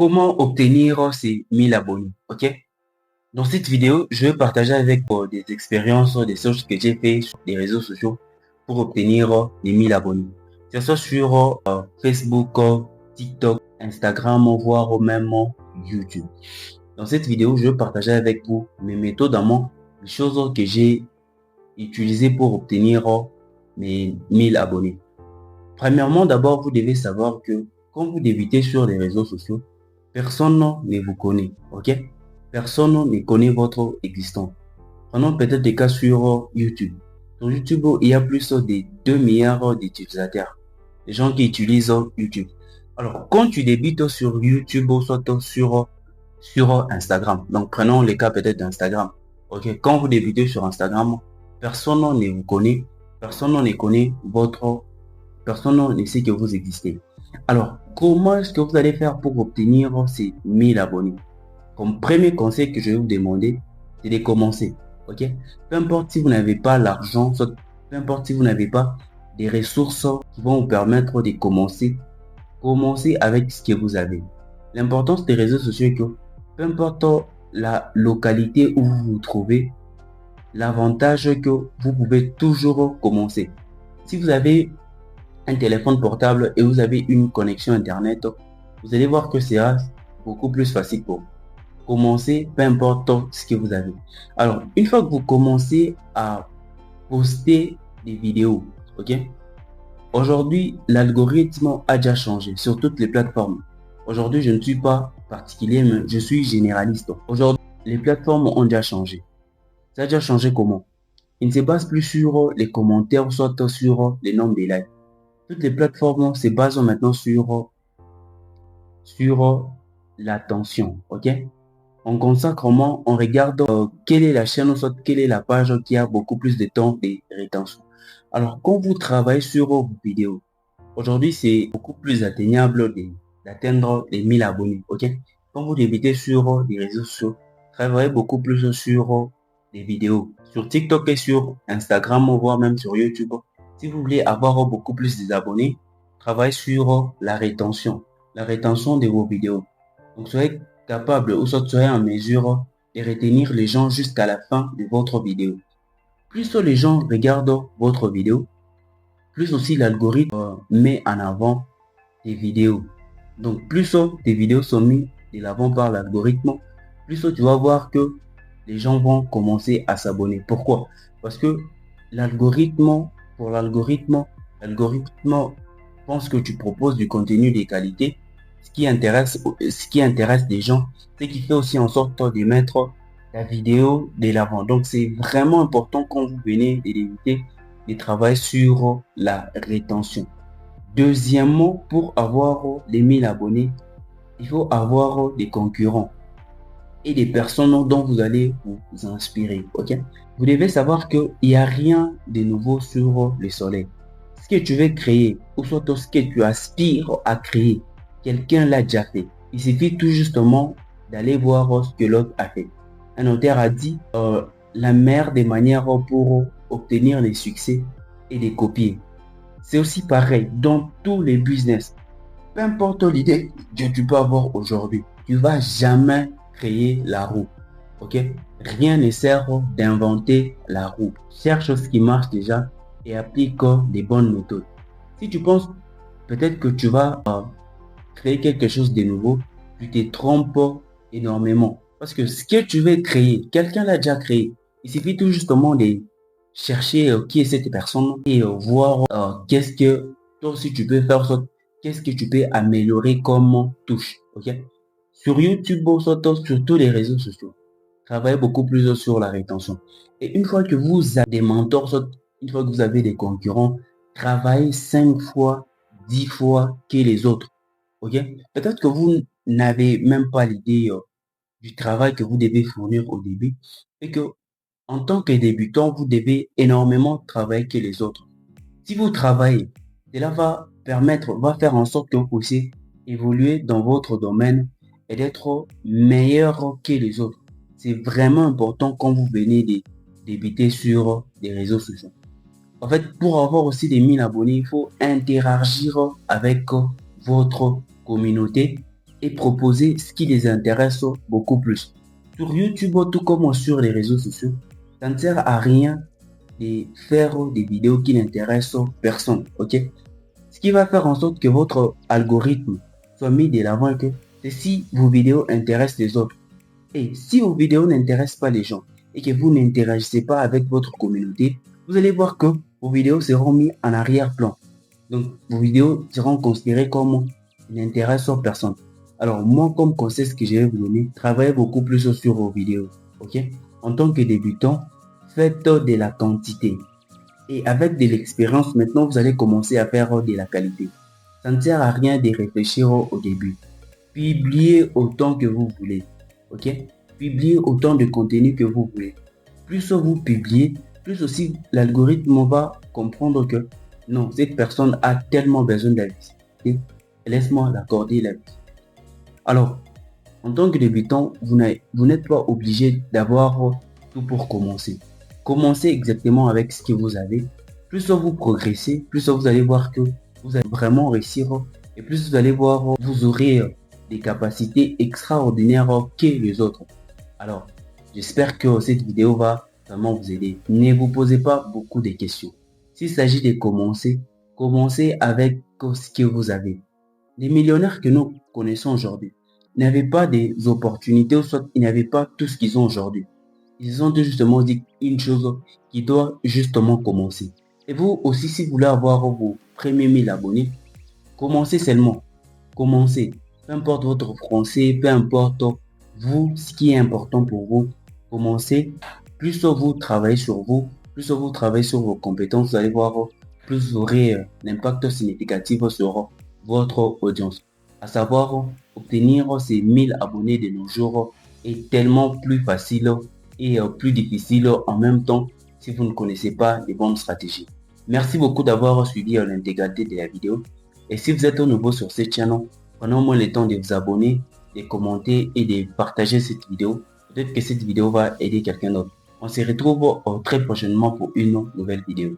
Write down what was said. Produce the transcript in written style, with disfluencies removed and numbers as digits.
Comment obtenir ces 1000 abonnés, ok? Dans cette vidéo, je vais partager avec vous des expériences, des choses que j'ai fait sur les réseaux sociaux pour obtenir les 1000 abonnés. Que ce soit sur Facebook, TikTok, Instagram, voire même YouTube. Dans cette vidéo, je vais partager avec vous mes méthodes, les choses que j'ai utilisées pour obtenir mes 1000 abonnés. Premièrement, d'abord, vous devez savoir que quand vous débutez sur les réseaux sociaux, personne ne vous connaît, ok? Personne ne connaît votre existence. Prenons peut-être des cas sur YouTube. Sur YouTube, il y a plus de 2 milliards d'utilisateurs. Les gens qui utilisent YouTube. Alors, quand tu débutes sur YouTube, soit sur Instagram. Donc, prenons les cas peut-être d'Instagram. Ok, quand vous débutez sur Instagram, personne ne vous connaît. Personne ne connaît votre personne ne sait que vous existez. Alors, comment est-ce que vous allez faire pour obtenir ces 1000 abonnés? Comme premier conseil que je vais vous demander, c'est de commencer. Ok? Peu importe si vous n'avez pas l'argent, peu importe si vous n'avez pas des ressources qui vont vous permettre de commencer, commencez avec ce que vous avez. L'importance des réseaux sociaux est que peu importe la localité où vous vous trouvez, l'avantage est que vous pouvez toujours commencer. Si vous avez un téléphone portable et vous avez une connexion internet, vous allez voir que c'est beaucoup plus facile pour vous. Commencez, peu importe ce que vous avez. Alors, une fois que vous commencez à poster des vidéos, ok? Aujourd'hui, l'algorithme a déjà changé sur toutes les plateformes. Aujourd'hui, je ne suis pas particulier, mais je suis généraliste. Aujourd'hui, les plateformes ont déjà changé. Ça a déjà changé comment? Il ne se base plus sur les commentaires, soit sur les nombres de likes. Toutes les plateformes se basent maintenant sur l'attention, ok? On consacre comment on regarde quelle est la chaîne, soit quelle est la page qui a beaucoup plus de temps de rétention. Alors, quand vous travaillez sur vos vidéos, aujourd'hui, c'est beaucoup plus atteignable d'atteindre les 1000 abonnés, ok? Quand vous débutez sur les réseaux sociaux, travaillez beaucoup plus sur des vidéos, sur TikTok et sur Instagram, voire même sur YouTube. Si vous voulez avoir beaucoup plus d'abonnés, travaillez sur la rétention de vos vidéos. Donc, soyez capable ou soit soyez en mesure de retenir les gens jusqu'à la fin de votre vidéo. Plus les gens regardent votre vidéo, plus aussi l'algorithme met en avant tes vidéos. Donc, plus tes vidéos sont mises de l'avant par l'algorithme, plus tu vas voir que les gens vont commencer à s'abonner. Pourquoi? Parce que l'algorithme pense que tu proposes du contenu de qualité. Ce qui intéresse les gens, c'est qu'il fait aussi en sorte de mettre la vidéo de l'avant. Donc, c'est vraiment important quand vous venez de débuter de travailler sur la rétention. Deuxièmement, pour avoir les 1000 abonnés, il faut avoir des concurrents et des personnes dont vous allez vous inspirer. Ok? Vous devez savoir qu'il n'y a rien de nouveau sur le soleil. Ce que tu veux créer, ou soit ce que tu aspires à créer, quelqu'un l'a déjà fait. Il suffit tout justement d'aller voir ce que l'autre a fait. Un auteur a dit la meilleure des manières pour obtenir les succès est de copier. C'est aussi pareil dans tous les business. Peu importe l'idée que tu peux avoir aujourd'hui, tu vas jamais créer la roue. Ok? Rien ne sert d'inventer la roue. Cherche ce qui marche déjà et applique les bonnes méthodes. Si tu penses peut-être que tu vas créer quelque chose de nouveau, tu te trompes énormément. Parce que ce que tu veux créer, quelqu'un l'a déjà créé. Il suffit tout justement de chercher qui est cette personne et voir qu'est-ce que toi aussi tu peux faire, qu'est-ce que tu peux améliorer comme touche. Ok? Sur YouTube, sur tous les réseaux sociaux, travaillez beaucoup plus sur la rétention. Et une fois que vous avez des mentors, une fois que vous avez des concurrents, travaillez 5 fois, 10 fois que les autres. Ok? Peut-être que vous n'avez même pas l'idée du travail que vous devez fournir au début et que en tant que débutant, vous devez énormément travailler que les autres. Si vous travaillez, cela va faire en sorte que vous puissiez évoluer dans votre domaine et d'être meilleur que les autres. C'est vraiment important quand vous venez de débuter sur les réseaux sociaux. En fait, pour avoir aussi des 1000 abonnés, il faut interagir avec votre communauté et proposer ce qui les intéresse beaucoup plus. Sur YouTube, tout comme sur les réseaux sociaux, ça ne sert à rien de faire des vidéos qui n'intéressent personne, ok? Ce qui va faire en sorte que votre algorithme soit mis de l'avant, c'est si vos vidéos intéressent les autres. Et si vos vidéos n'intéressent pas les gens et que vous n'interagissez pas avec votre communauté, vous allez voir que vos vidéos seront mises en arrière-plan. Donc, vos vidéos seront considérées comme n'intéressent personne. Alors, moi, comme conseil, ce que je vais vous donner, travaillez beaucoup plus sur vos vidéos, ok? En tant que débutant, faites de la quantité. Et avec de l'expérience, maintenant, vous allez commencer à faire de la qualité. Ça ne sert à rien de réfléchir au début. Publiez autant que vous voulez, ok? Publiez autant de contenu que vous voulez. Plus vous publiez, plus aussi l'algorithme va comprendre que non, cette personne a tellement besoin de la visibilité. Laisse-moi l'accorder la visibilité. Alors, en tant que débutant, vous n'êtes pas obligé d'avoir tout pour commencer. Commencez exactement avec ce que vous avez. Plus vous progressez, plus vous allez voir que vous allez vraiment réussir et plus vous allez voir, vous aurez des capacités extraordinaires que les autres. Alors, j'espère que cette vidéo va vraiment vous aider. Ne vous posez pas beaucoup de questions. S'il s'agit de commencer, commencez avec ce que vous avez. Les millionnaires que nous connaissons aujourd'hui n'avaient pas des opportunités ou soit ils n'avaient pas tout ce qu'ils ont aujourd'hui. Ils ont justement dit une chose qui doit justement commencer. Et vous aussi, si vous voulez avoir vos premiers 1000 abonnés, commencez seulement. Commencez. Peu importe votre français, peu importe vous, ce qui est important pour vous, commencez. Plus vous travaillez sur vous, plus vous travaillez sur vos compétences, vous allez voir, plus vous aurez un impact significatif sur votre audience. À savoir, obtenir ces 1000 abonnés de nos jours est tellement plus facile et plus difficile en même temps si vous ne connaissez pas les bonnes stratégies. Merci beaucoup d'avoir suivi l'intégralité de la vidéo. Et si vous êtes nouveau sur cette chaîne, prenez au moins le temps de vous abonner, de commenter et de partager cette vidéo. Peut-être que cette vidéo va aider quelqu'un d'autre. On se retrouve très prochainement pour une nouvelle vidéo.